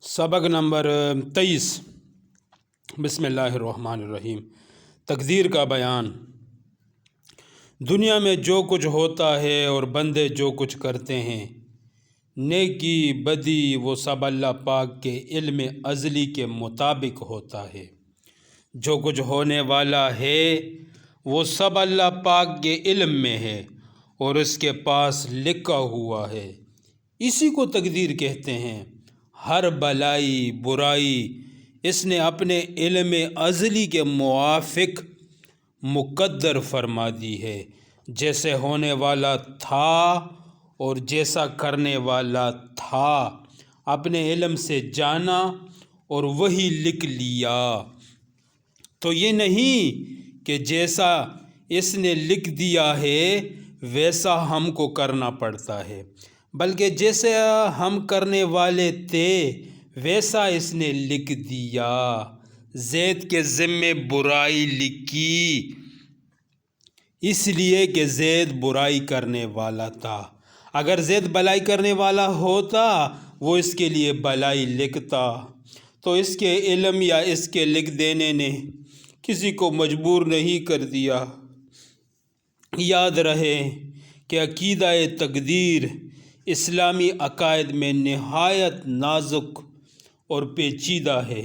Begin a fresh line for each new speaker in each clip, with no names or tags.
سبق نمبر 23 بسم اللہ الرحمن الرحیم۔ تقدیر کا بیان۔ دنیا میں جو کچھ ہوتا ہے اور بندے جو کچھ کرتے ہیں، نیکی بدی، وہ سب اللہ پاک کے علم ازلی کے مطابق ہوتا ہے۔ جو کچھ ہونے والا ہے وہ سب اللہ پاک کے علم میں ہے اور اس کے پاس لکھا ہوا ہے۔ اسی کو تقدیر کہتے ہیں۔ ہر بلائی برائی اس نے اپنے علم ازلی کے موافق مقدر فرما دی ہے۔ جیسے ہونے والا تھا اور جیسا کرنے والا تھا، اپنے علم سے جانا اور وہی لکھ لیا۔ تو یہ نہیں کہ جیسا اس نے لکھ دیا ہے ویسا ہم کو کرنا پڑتا ہے، بلکہ جیسے ہم کرنے والے تھے ویسا اس نے لکھ دیا۔ زید کے ذمے برائی لکھی اس لیے کہ زید برائی کرنے والا تھا۔ اگر زید بلائی کرنے والا ہوتا وہ اس کے لیے بلائی لکھتا، تو اس کے علم یا اس کے لکھ دینے نے کسی کو مجبور نہیں کر دیا۔ یاد رہے کہ عقیدہ تقدیر اسلامی عقائد میں نہایت نازک اور پیچیدہ ہے۔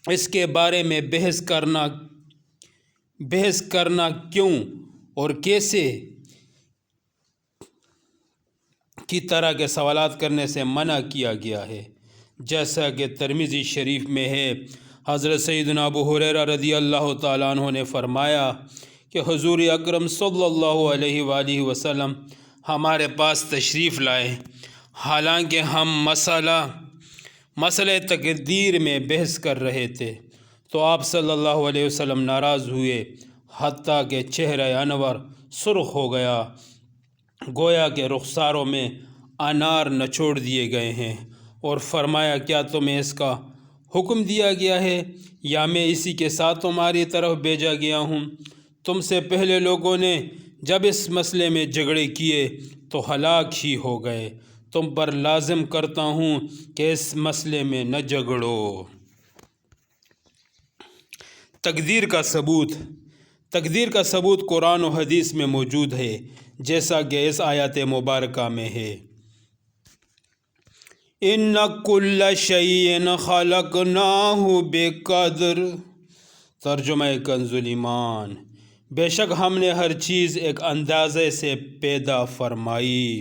اس کے بارے میں بحث کرنا کیوں اور کیسے کی طرح کے سوالات کرنے سے منع کیا گیا ہے۔ جیسا کہ ترمذی شریف میں ہے، حضرت سیدنا ابو ہریرہ رضی اللہ تعالیٰ عنہ نے فرمایا کہ حضور اکرم صلی اللہ علیہ وآلہ وسلم ہمارے پاس تشریف لائے، حالانکہ ہم مسئلہ تقدیر میں بحث کر رہے تھے، تو آپ صلی اللہ علیہ وسلم ناراض ہوئے، حتیٰ کہ چہرہ انور سرخ ہو گیا، گویا کہ رخساروں میں انار نچوڑ دیے گئے ہیں، اور فرمایا کیا تمہیں اس کا حکم دیا گیا ہے یا میں اسی کے ساتھ تمہاری طرف بھیجا گیا ہوں؟ تم سے پہلے لوگوں نے جب اس مسئلے میں جھگڑے کیے تو ہلاک ہی ہو گئے، تم پر لازم کرتا ہوں کہ اس مسئلے میں نہ جھگڑو۔ تقدیر کا ثبوت قرآن و حدیث میں موجود ہے، جیسا کہ اس آیت مبارکہ میں ہے، ان کل شیء خلقناہ بقدر۔ ترجمہ کنز ایمان۔ بے شک ہم نے ہر چیز ایک اندازے سے پیدا فرمائی۔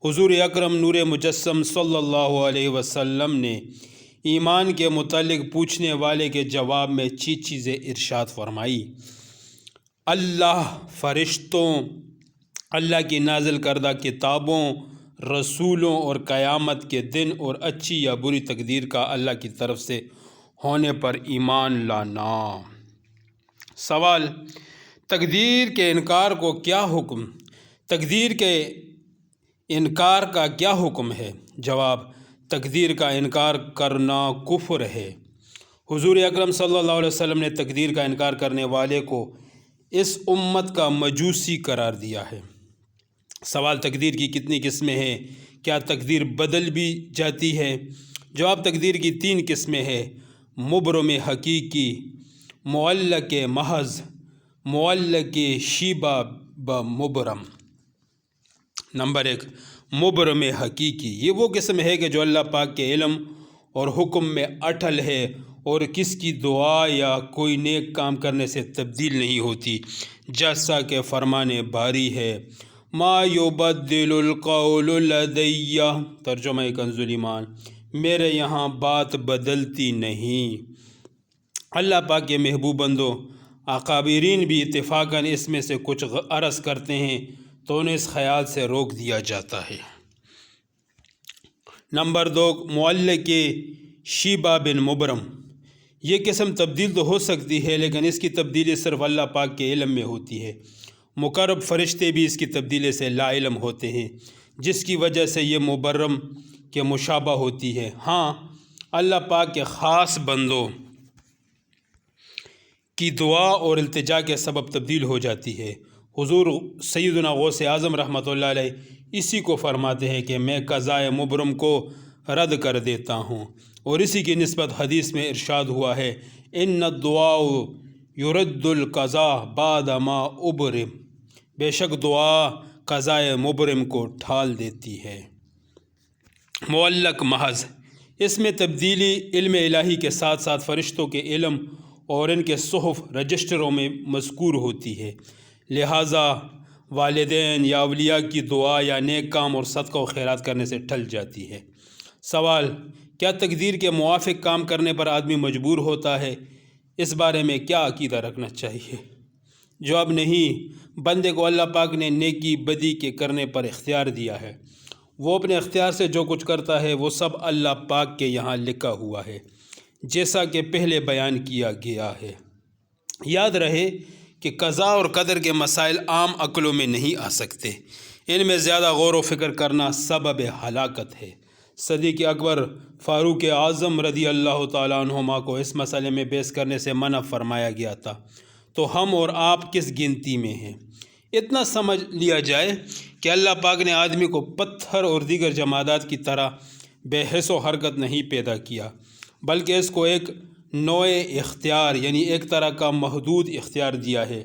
حضور اکرم نور مجسم صلی اللہ علیہ وسلم نے ایمان کے متعلق پوچھنے والے کے جواب میں چیزیں ارشاد فرمائی۔ اللہ، فرشتوں، اللہ کی نازل کردہ کتابوں، رسولوں اور قیامت کے دن اور اچھی یا بری تقدیر کا اللہ کی طرف سے ہونے پر ایمان لانا۔ سوال: تقدیر کے انکار کو کیا حکم؟ تقدیر کے انکار کا کیا حکم ہے؟ جواب: تقدیر کا انکار کرنا کفر ہے۔ حضور اکرم صلی اللہ علیہ وسلم نے تقدیر کا انکار کرنے والے کو اس امت کا مجوسی قرار دیا ہے۔ سوال: تقدیر کی کتنی قسمیں ہیں؟ کیا تقدیر بدل بھی جاتی ہے؟ جواب: تقدیر کی 3 قسمیں ہیں: مبرم حقیقی، معلق محض، معلق شیبہ بمبرم۔ نمبر 1، مبرم حقیقی۔ یہ وہ قسم ہے کہ جو اللہ پاک کے علم اور حکم میں اٹل ہے اور کس کی دعا یا کوئی نیک کام کرنے سے تبدیل نہیں ہوتی، جیسا کہ فرمان باری ہے، ما یبدل القول لدی۔ ترجمہ کنز ایمان۔ میرے یہاں بات بدلتی نہیں۔ اللہ پاک کے محبوب بندوں، اکابرین بھی اتفاقاً اس میں سے کچھ عرض کرتے ہیں تو انہیں اس خیال سے روک دیا جاتا ہے۔ نمبر 2، معلق شیبہ بن مبرم۔ یہ قسم تبدیل تو ہو سکتی ہے لیکن اس کی تبدیلی صرف اللہ پاک کے علم میں ہوتی ہے۔ مقرب فرشتے بھی اس کی تبدیلی سے لا علم ہوتے ہیں، جس کی وجہ سے یہ مبرم کے مشابہ ہوتی ہے۔ ہاں، اللہ پاک کے خاص بندوں کی دعا اور التجا کے سبب تبدیل ہو جاتی ہے۔ حضور سیدنا غوث اعظم رحمۃ اللہ علیہ اسی کو فرماتے ہیں کہ میں قضائے مبرم کو رد کر دیتا ہوں۔ اور اسی کی نسبت حدیث میں ارشاد ہوا ہے ان الدعاء یرد القضاء بعد ما ابرم، بے شک دعا قضائے مبرم کو ٹھال دیتی ہے۔ معلق محض، اس میں تبدیلی علم الہی کے ساتھ ساتھ فرشتوں کے علم اور ان کے صحف رجسٹروں میں مذکور ہوتی ہے، لہٰذا والدین یا اولیاء کی دعا یا نیک کام اور صدقہ و خیرات کرنے سے ٹل جاتی ہے۔ سوال: کیا تقدیر کے موافق کام کرنے پر آدمی مجبور ہوتا ہے؟ اس بارے میں کیا عقیدہ رکھنا چاہیے؟ جواب: نہیں، بندے کو اللہ پاک نے نیکی بدی کے کرنے پر اختیار دیا ہے۔ وہ اپنے اختیار سے جو کچھ کرتا ہے وہ سب اللہ پاک کے یہاں لکھا ہوا ہے، جیسا کہ پہلے بیان کیا گیا ہے۔ یاد رہے کہ قضاء اور قدر کے مسائل عام عقلوں میں نہیں آ سکتے، ان میں زیادہ غور و فکر کرنا سبب ہلاکت ہے۔ صدیق اکبر فاروق اعظم رضی اللہ تعالیٰ عنہما کو اس مسئلے میں بحث کرنے سے منع فرمایا گیا تھا، تو ہم اور آپ کس گنتی میں ہیں؟ اتنا سمجھ لیا جائے کہ اللہ پاک نے آدمی کو پتھر اور دیگر جمادات کی طرح بے حس و حرکت نہیں پیدا کیا، بلکہ اس کو ایک نوع اختیار یعنی ایک طرح کا محدود اختیار دیا ہے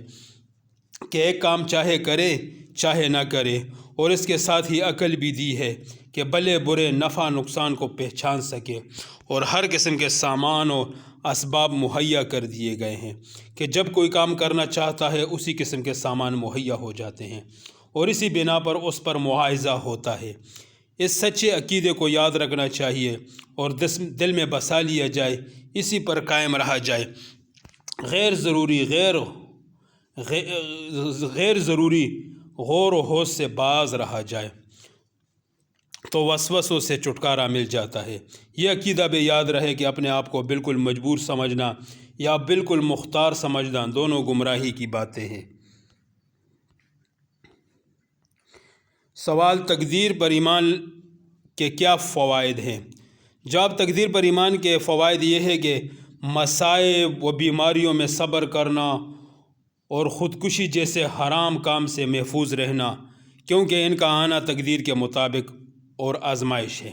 کہ ایک کام چاہے کرے چاہے نہ کرے، اور اس کے ساتھ ہی عقل بھی دی ہے کہ بھلے برے نفع نقصان کو پہچان سکے، اور ہر قسم کے سامان و اسباب مہیا کر دیے گئے ہیں کہ جب کوئی کام کرنا چاہتا ہے اسی قسم کے سامان مہیا ہو جاتے ہیں، اور اسی بنا پر اس پر معاوضہ ہوتا ہے۔ اس سچے عقیدے کو یاد رکھنا چاہیے اور دل میں بسا لیا جائے، اسی پر قائم رہا جائے، غیر ضروری غور و ہوش سے باز رہا جائے تو وسوسوں سے چھٹکارا مل جاتا ہے۔ یہ عقیدہ بھی یاد رہے کہ اپنے آپ کو بالکل مجبور سمجھنا یا بالکل مختار سمجھنا دونوں گمراہی کی باتیں ہیں۔ سوال: تقدیر پر ایمان کے کیا فوائد ہیں؟ جواب: تقدیر پر ایمان کے فوائد یہ ہے کہ مصائب و بیماریوں میں صبر کرنا اور خودکشی جیسے حرام کام سے محفوظ رہنا، کیونکہ ان کا آنا تقدیر کے مطابق اور آزمائش ہے۔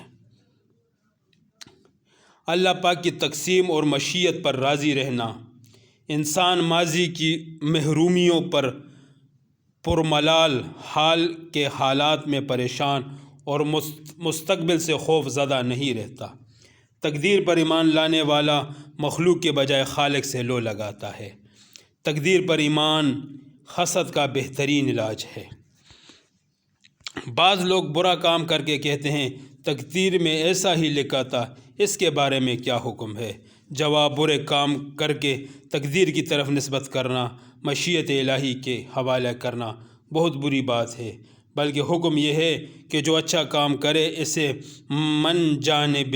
اللہ پاک کی تقسیم اور مشیت پر راضی رہنا، انسان ماضی کی محرومیوں پر پرملال حال کے حالات میں پریشان اور مستقبل سے خوف زدہ نہیں رہتا۔ تقدیر پر ایمان لانے والا مخلوق کے بجائے خالق سے لو لگاتا ہے۔ تقدیر پر ایمان حسد کا بہترین علاج ہے۔ بعض لوگ برا کام کر کے کہتے ہیں تقدیر میں ایسا ہی لکھا تھا، اس کے بارے میں کیا حکم ہے؟ جواب: برے کام کر کے تقدیر کی طرف نسبت کرنا، مشیت الہی کے حوالے کرنا بہت بری بات ہے، بلکہ حکم یہ ہے کہ جو اچھا کام کرے اسے من جانب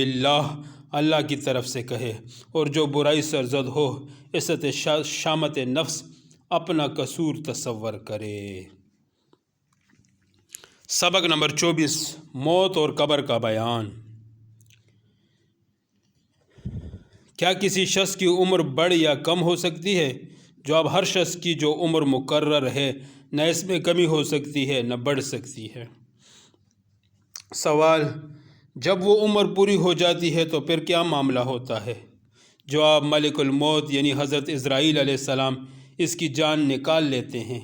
اللہ کی طرف سے کہے، اور جو برائی سرزد ہو عزت شامت نفس اپنا قصور تصور کرے۔ سبق نمبر 24: موت اور قبر کا بیان۔ کیا کسی شخص کی عمر بڑھ یا کم ہو سکتی ہے؟ جواب: ہر شخص کی جو عمر مقرر ہے نہ اس میں کمی ہو سکتی ہے نہ بڑھ سکتی ہے۔ سوال: جب وہ عمر پوری ہو جاتی ہے تو پھر کیا معاملہ ہوتا ہے؟ جواب: ملک الموت یعنی حضرت عزرائیل علیہ السلام اس کی جان نکال لیتے ہیں۔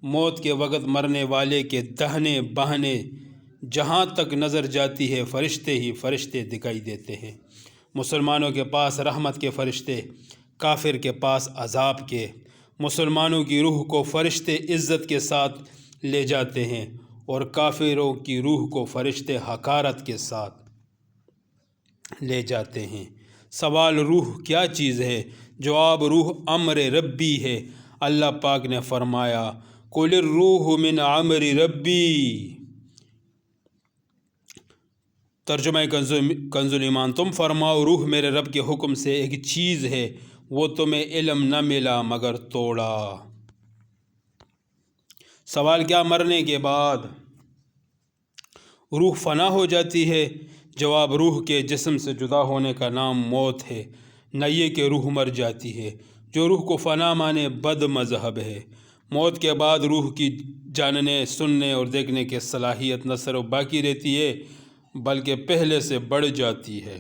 موت کے وقت مرنے والے کے دہنے بہنے جہاں تک نظر جاتی ہے فرشتے ہی فرشتے دکھائی دیتے ہیں۔ مسلمانوں کے پاس رحمت کے فرشتے، کافر کے پاس عذاب کے۔ مسلمانوں کی روح کو فرشتے عزت کے ساتھ لے جاتے ہیں اور کافروں کی روح کو فرشتے حقارت کے ساتھ لے جاتے ہیں۔ سوال: روح کیا چیز ہے؟ جواب: روح امر ربی ہے۔ اللہ پاک نے فرمایا قُلِ الرُّوحُ مِنْ عَمْرِ رَبِّی۔ ترجمہ کنز ایمان: تم فرماؤ روح میرے رب کے حکم سے ایک چیز ہے، وہ تمہیں علم نہ ملا مگر توڑا۔ سوال: کیا مرنے کے بعد روح فنا ہو جاتی ہے؟ جواب: روح کے جسم سے جدا ہونے کا نام موت ہے، نہ یہ کہ روح مر جاتی ہے۔ جو روح کو فنا مانے بد مذہب ہے۔ موت کے بعد روح کی جاننے، سننے اور دیکھنے کی صلاحیت نہ صرف باقی رہتی ہے بلکہ پہلے سے بڑھ جاتی ہے۔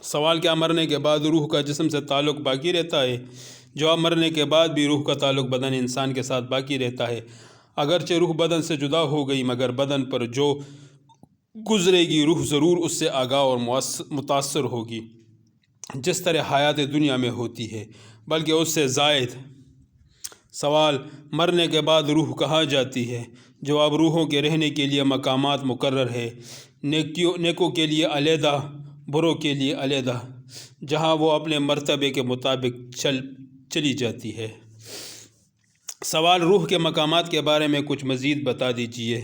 سوال: کیا مرنے کے بعد روح کا جسم سے تعلق باقی رہتا ہے؟ جواب: مرنے کے بعد بھی روح کا تعلق بدن انسان کے ساتھ باقی رہتا ہے۔ اگرچہ روح بدن سے جدا ہو گئی مگر بدن پر جو گزرے گی روح ضرور اس سے آگاہ اور متاثر ہوگی، جس طرح حیات دنیا میں ہوتی ہے، بلکہ اس سے زائد۔ سوال: مرنے کے بعد روح کہاں جاتی ہے؟ جواب: روحوں کے رہنے کے لیے مقامات مقرر ہے، نیکوں کے لیے علیحدہ، بروں کے لیے علیحدہ، جہاں وہ اپنے مرتبے کے مطابق چلی جاتی ہے۔ سوال: روح کے مقامات کے بارے میں کچھ مزید بتا دیجیے۔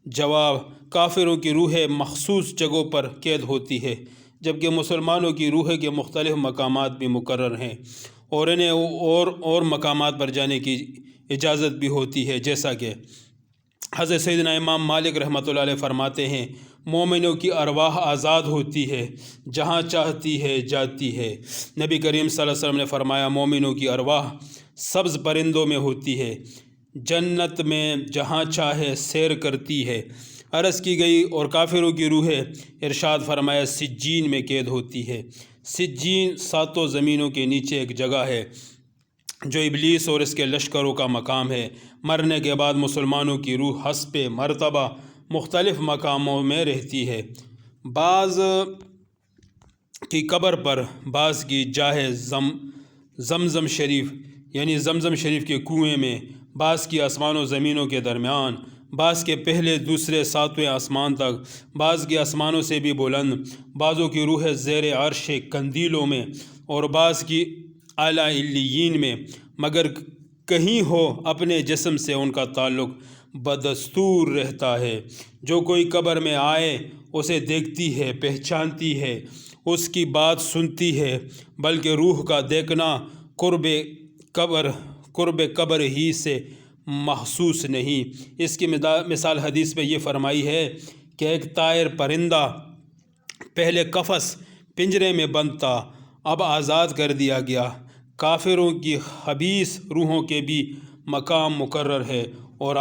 جواب: کافروں کی روحیں مخصوص جگہوں پر قید ہوتی ہے، جبکہ مسلمانوں کی روحیں کے مختلف مقامات بھی مقرر ہیں اور انہیں اور مقامات پر جانے کی اجازت بھی ہوتی ہے، جیسا کہ حضرت سیدنا امام مالک رحمۃ اللہ علیہ فرماتے ہیں: مومنوں کی ارواح آزاد ہوتی ہے، جہاں چاہتی ہے جاتی ہے۔ نبی کریم صلی اللہ علیہ وسلم نے فرمایا: مومنوں کی ارواح سبز پرندوں میں ہوتی ہے، جنت میں جہاں چاہے سیر کرتی ہے۔ عرض کی گئی: اور کافروں کی روحیں؟ ارشاد فرمایا: سجین میں قید ہوتی ہے۔ سجین 7 زمینوں کے نیچے ایک جگہ ہے جو ابلیس اور اس کے لشکروں کا مقام ہے۔ مرنے کے بعد مسلمانوں کی روح حسب مرتبہ مختلف مقاموں میں رہتی ہے، بعض کی قبر پر، بعض کی جاہ زمزم شریف یعنی زمزم شریف کے کنویں میں، بعض کی آسمان و زمینوں کے درمیان، بعض کے پہلے دوسرے 7ویں آسمان تک، بعض کی آسمانوں سے بھی بلند، بعضوں کی روح زیر عرش قندیلوں میں اور بعض کی اعلیٰ علیین میں، مگر کہیں ہو اپنے جسم سے ان کا تعلق بدستور رہتا ہے۔ جو کوئی قبر میں آئے اسے دیکھتی ہے، پہچانتی ہے، اس کی بات سنتی ہے، بلکہ روح کا دیکھنا قرب قبر ہی سے محسوس نہیں۔ اس کی مثال حدیث میں یہ فرمائی ہے کہ ایک طائر پرندہ پہلے قفس پنجرے میں بند تھا، اب آزاد کر دیا گیا۔ کافروں کی خبیث روحوں کے بھی مقام مقرر ہے اور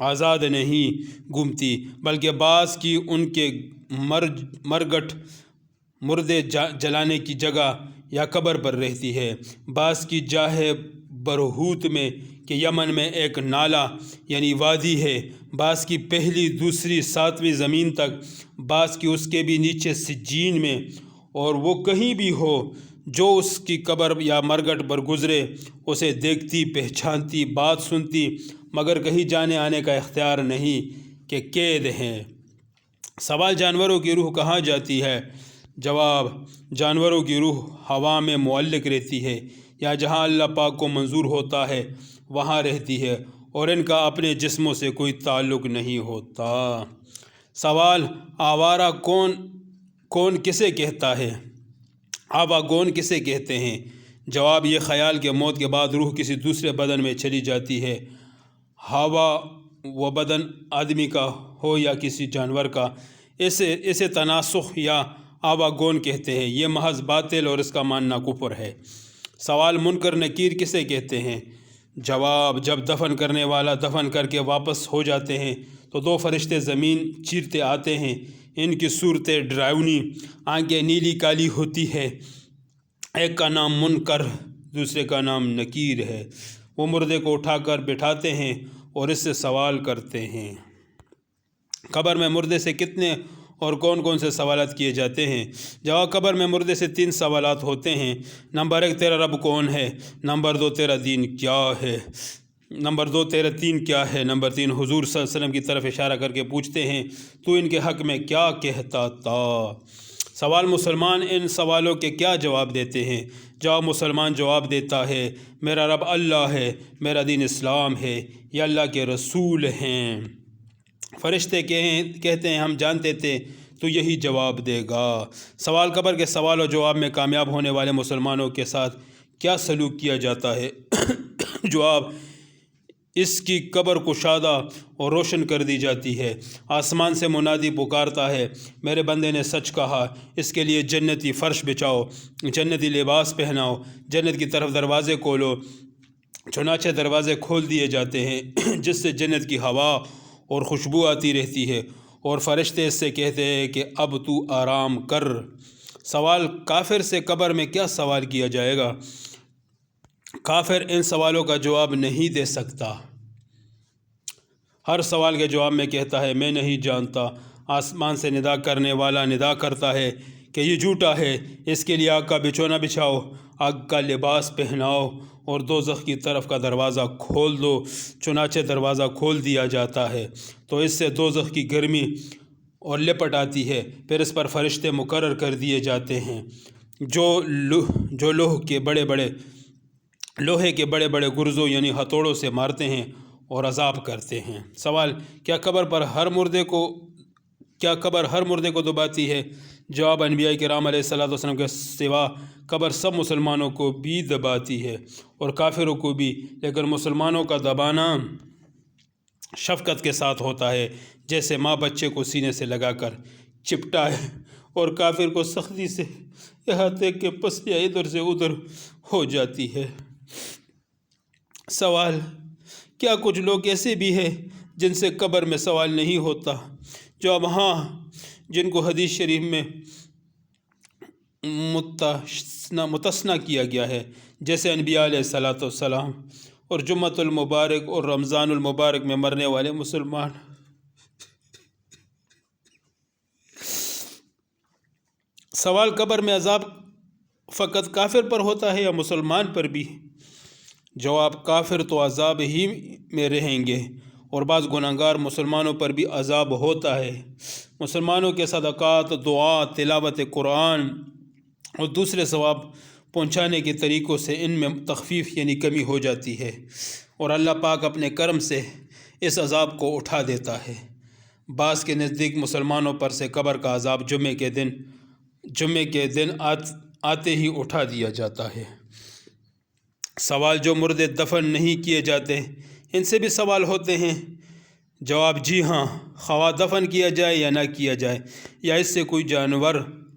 آزاد نہیں گھومتی، بلکہ بعض کی ان کے مرگٹ مردے جلانے کی جگہ یا قبر پر رہتی ہے، بعض کی جاہ برہوت میں کہ یمن میں ایک نالہ یعنی وادی ہے، بعض کی پہلی دوسری 7ویں زمین تک، بعض کی اس کے بھی نیچے سجین میں، اور وہ کہیں بھی ہو جو اس کی قبر یا مرگٹ پر گزرے اسے دیکھتی، پہچانتی، بات سنتی، مگر کہیں جانے آنے کا اختیار نہیں کہ قید ہیں۔ سوال: جانوروں کی روح کہاں جاتی ہے؟ جواب: جانوروں کی روح ہوا میں معلق رہتی ہے یا جہاں اللہ پاک کو منظور ہوتا ہے وہاں رہتی ہے، اور ان کا اپنے جسموں سے کوئی تعلق نہیں ہوتا۔ سوال: آوارہ کون کسے کہتا ہے؟ آواگون کسے کہتے ہیں؟ جواب: یہ خیال کہ موت کے بعد روح کسی دوسرے بدن میں چلی جاتی ہے، ہوا و بدن آدمی کا ہو یا کسی جانور کا، اسے تناسخ یا آواگون کہتے ہیں۔ یہ محض باطل اور اس کا ماننا کفر ہے۔ سوال: منکر نکیر کسے کہتے ہیں؟ جواب: جب دفن کرنے والا دفن کر کے واپس ہو جاتے ہیں تو 2 فرشتے زمین چیرتے آتے ہیں۔ ان کی صورتیں ڈراؤنی، آنکھیں نیلی کالی ہوتی ہے۔ ایک کا نام منکر، دوسرے کا نام نکیر ہے۔ وہ مردے کو اٹھا کر بٹھاتے ہیں اور اس سے سوال کرتے ہیں۔ قبر میں مردے سے کتنے اور کون سے سوالات کیے جاتے ہیں؟ جواب: قبر میں مردے سے 3 سوالات ہوتے ہیں۔ نمبر 1: تیرا رب کون ہے؟ نمبر 2: تیرا دین کیا ہے؟ نمبر 2: تیرا دین کیا ہے؟ نمبر 3: حضور صلی اللہ علیہ وسلم کی طرف اشارہ کر کے پوچھتے ہیں تو ان کے حق میں کیا کہتا تھا؟ سوال: مسلمان ان سوالوں کے کیا جواب دیتے ہیں؟ جواب: مسلمان جواب دیتا ہے: میرا رب اللہ ہے، میرا دین اسلام ہے، یہ اللہ کے رسول ہیں۔ فرشتے کہتے ہیں: ہم جانتے تھے، تو یہی جواب دے گا۔ سوال: قبر کے سوال و جواب میں کامیاب ہونے والے مسلمانوں کے ساتھ کیا سلوک کیا جاتا ہے؟ جواب: اس کی قبر کشادہ اور روشن کر دی جاتی ہے۔ آسمان سے منادی پکارتا ہے: میرے بندے نے سچ کہا، اس کے لیے جنتی فرش بچھاؤ، جنتی لباس پہناؤ، جنت کی طرف دروازے کھولو۔ چنانچہ دروازے کھول دیے جاتے ہیں جس سے جنت کی ہوا اور خوشبو آتی رہتی ہے، اور فرشتے اس سے کہتے ہیں کہ اب تو آرام کر۔ سوال: کافر سے قبر میں کیا سوال کیا جائے گا؟ کافر ان سوالوں کا جواب نہیں دے سکتا۔ ہر سوال کے جواب میں کہتا ہے میں نہیں جانتا۔ آسمان سے ندا کرنے والا ندا کرتا ہے کہ یہ جھوٹا ہے، اس کے لیے آگ کا بچھونا بچھاؤ، آگ کا لباس پہناؤ اور دوزخ کی طرف کا دروازہ کھول دو۔ چنانچہ دروازہ کھول دیا جاتا ہے تو اس سے دوزخ کی گرمی اور لپٹ آتی ہے، پھر اس پر فرشتے مقرر کر دیے جاتے ہیں جو لوہے کے بڑے بڑے گرزوں یعنی ہتھوڑوں سے مارتے ہیں اور عذاب کرتے ہیں۔ سوال: کیا قبر ہر مردے کو دباتی ہے؟ جواب: انبیاء کرام علیہ السلام کے سوا قبر سب مسلمانوں کو بھی دباتی ہے اور کافروں کو بھی، لیکن مسلمانوں کا دبانا شفقت کے ساتھ ہوتا ہے، جیسے ماں بچے کو سینے سے لگا کر چپٹائے، اور کافر کو سختی سے یہاں تک کہ پسلیاں ادھر سے ادھر ہو جاتی ہے۔ سوال: کیا کچھ لوگ ایسے بھی ہیں جن سے قبر میں سوال نہیں ہوتا؟ جواب: ہاں، جن کو حدیث شریف میں مستثنیٰ کیا گیا ہے، جیسے انبیاء علیہ السلام اور جمعۃ المبارک اور رمضان المبارک میں مرنے والے مسلمان۔ سوال: قبر میں عذاب فقط کافر پر ہوتا ہے یا مسلمان پر بھی؟ جواب: کافر تو عذاب ہی میں رہیں گے، اور بعض گناہگار مسلمانوں پر بھی عذاب ہوتا ہے۔ مسلمانوں کے صدقات، دعا، تلاوت قرآن اور دوسرے ثواب پہنچانے کے طریقوں سے ان میں تخفیف یعنی کمی ہو جاتی ہے، اور اللہ پاک اپنے کرم سے اس عذاب کو اٹھا دیتا ہے۔ بعض کے نزدیک مسلمانوں پر سے قبر کا عذاب جمعے کے دن آتے ہی اٹھا دیا جاتا ہے۔ سوال: جو مردے دفن نہیں کیے جاتے ان سے بھی سوال ہوتے ہیں؟ جواب: جی ہاں، خواہ دفن کیا جائے یا نہ کیا جائے، یا اس سے کوئی جانور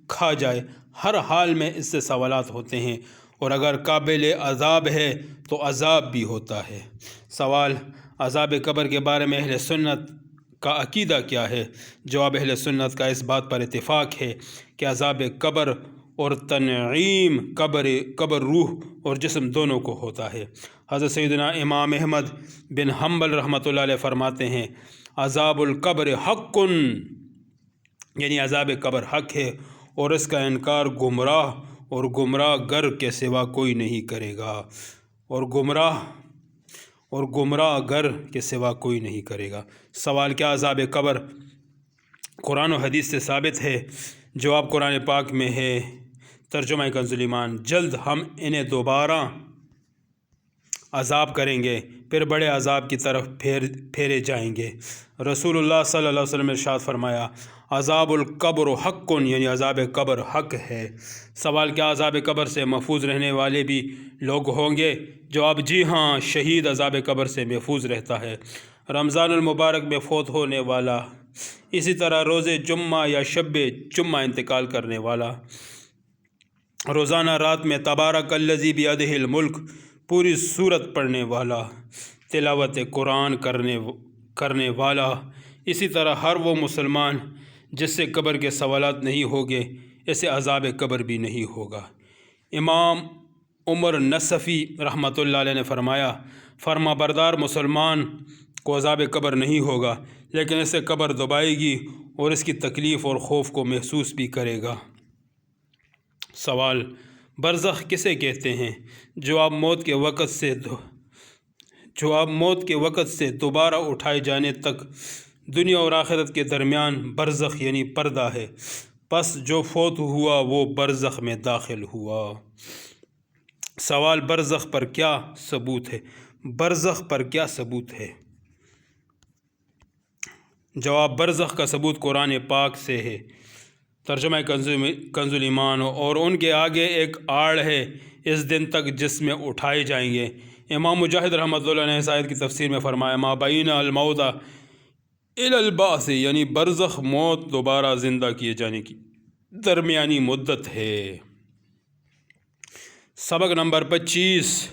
کھا جائے، ہر حال میں اس سے سوالات ہوتے ہیں، اور اگر قابل عذاب ہے تو عذاب بھی ہوتا ہے۔ سوال: عذاب قبر کے بارے میں اہل سنت کا عقیدہ کیا ہے؟ جواب: اہل سنت کا اس بات پر اتفاق ہے کہ عذاب قبر اور تنعیم قبر روح اور جسم دونوں کو ہوتا ہے۔ حضرت سیدنا امام احمد بن حنبل رحمۃ اللہ علیہ فرماتے ہیں: عذاب القبر حق، یعنی عذاب قبر حق ہے، اور اس کا انکار گمراہ گر کے سوا کوئی نہیں کرے گا، اور گمراہ گر کے سوا کوئی نہیں کرے گا۔ سوال: کیا عذاب قبر قرآن و حدیث سے ثابت ہے؟ جواب: قرآن پاک میں ہے۔ ترجمہ کنز ایمان: جلد ہم انہیں دوبارہ عذاب کریں گے، پھر بڑے عذاب کی طرف پھیرے جائیں گے۔ رسول اللہ صلی اللہ علیہ وسلم نے ارشاد فرمایا: عذاب القبر حق، یعنی عذاب قبر حق ہے۔ سوال: کیا عذاب قبر سے محفوظ رہنے والے بھی لوگ ہوں گے؟ جواب: جی ہاں، شہید عذاب قبر سے محفوظ رہتا ہے، رمضان المبارک میں فوت ہونے والا، اسی طرح روز جمعہ یا شب جمعہ انتقال کرنے والا، روزانہ رات میں تبارک الذی بیدہ الملک پوری سورت پڑھنے والا، تلاوت قرآن کرنے والا، اسی طرح ہر وہ مسلمان جس سے قبر کے سوالات نہیں ہوگے، اسے عذاب قبر بھی نہیں ہوگا۔ امام عمر نصفی رحمۃ اللہ علیہ نے فرمایا: فرما بردار مسلمان کو عذاب قبر نہیں ہوگا، لیکن اسے قبر دبائے گی اور اس کی تکلیف اور خوف کو محسوس بھی کرے گا۔ سوال: برزخ کسے کہتے ہیں؟ جواب: موت کے وقت سے دوبارہ اٹھائے جانے تک دنیا اور آخرت کے درمیان برزخ یعنی پردہ ہے، پس جو فوت ہوا وہ برزخ میں داخل ہوا۔ سوال: برزخ پر کیا ثبوت ہے؟ جواب: برزخ کا ثبوت قرآن پاک سے ہے۔ ترجمہ کنز ایمان: اور ان کے آگے ایک آڑ ہے اس دن تک جس میں اٹھائے جائیں گے۔ امام مجاہد رحمۃ اللہ علیہ نے آیت کی تفسیر میں فرمایا: ما بین الموت الی البعث، یعنی برزخ موت دوبارہ زندہ کیے جانے کی درمیانی مدت ہے۔ سبق نمبر 25